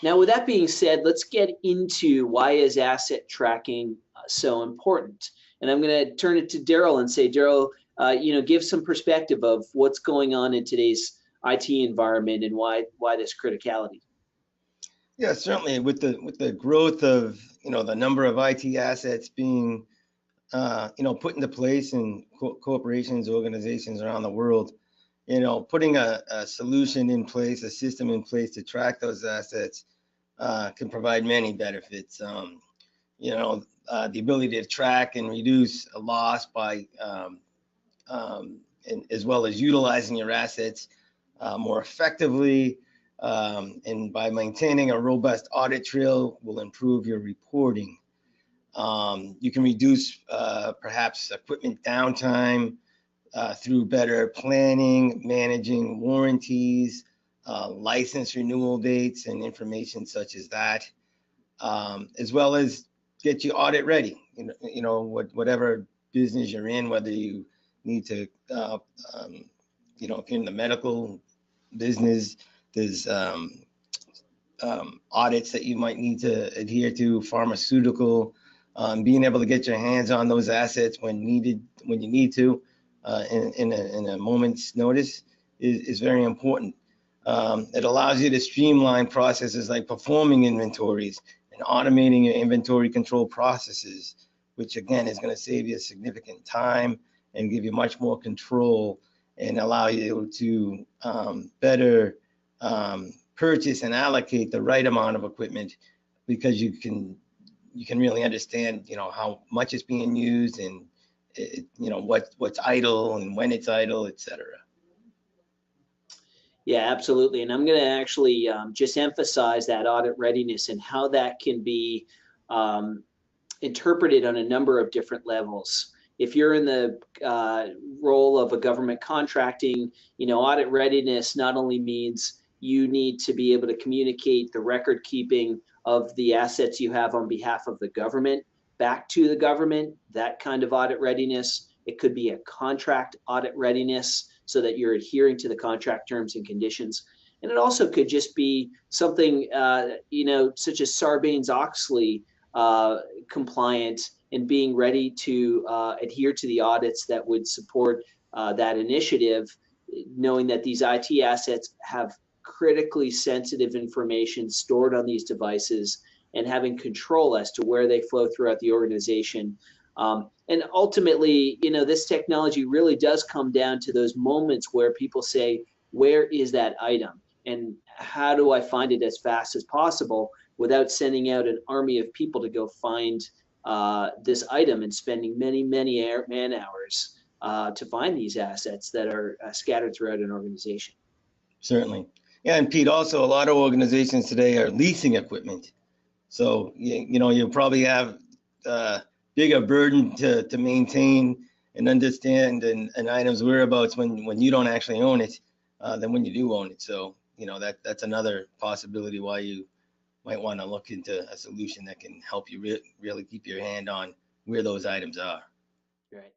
Now, with that being said, let's get into why is asset tracking so important. And I'm going to turn it to Darryl and say, Darryl, give some perspective of what's going on in today's IT environment and why this criticality. Yeah, certainly with the growth of the number of IT assets being put into place in corporations, organizations around the world, putting a solution in place, a system in place to track those assets can provide many benefits. The ability to track and reduce a loss by as well as utilizing your assets more effectively, and by maintaining a robust audit trail will improve your reporting. You can reduce perhaps equipment downtime through better planning, managing warranties, license renewal dates, and information such as that, as well as get you audit ready. Whatever business you're in, whether you need to, if you're in the medical business, there's audits that you might need to adhere to, pharmaceutical, being able to get your hands on those assets when you need to, in a moment's notice is very important. It allows you to streamline processes like performing inventories and automating your inventory control processes, which again is going to save you significant time and give you much more control and allow you to better purchase and allocate the right amount of equipment, because you can really understand how much is being used and what's idle and when it's idle, etc. Yeah, absolutely. And I'm going to actually just emphasize that audit readiness and how that can be interpreted on a number of different levels. If you're in the role of a government contracting, audit readiness not only means you need to be able to communicate the record keeping of the assets you have on behalf of the government back to the government, that kind of audit readiness. It could be a contract audit readiness so that you're adhering to the contract terms and conditions. And it also could just be something, such as Sarbanes-Oxley compliant and being ready to adhere to the audits that would support that initiative, knowing that these IT assets have critically sensitive information stored on these devices and having control as to where they flow throughout the organization. And ultimately, this technology really does come down to those moments where people say, where is that item? And how do I find it as fast as possible without sending out an army of people to go find this item and spending many, many man hours to find these assets that are scattered throughout an organization? Certainly. Yeah, and Pete, also a lot of organizations today are leasing equipment. So, you probably have bigger burden to maintain and understand an item's whereabouts when you don't actually own it than when you do own it. So, that's another possibility why you might want to look into a solution that can help you really keep your hand on where those items are. Right.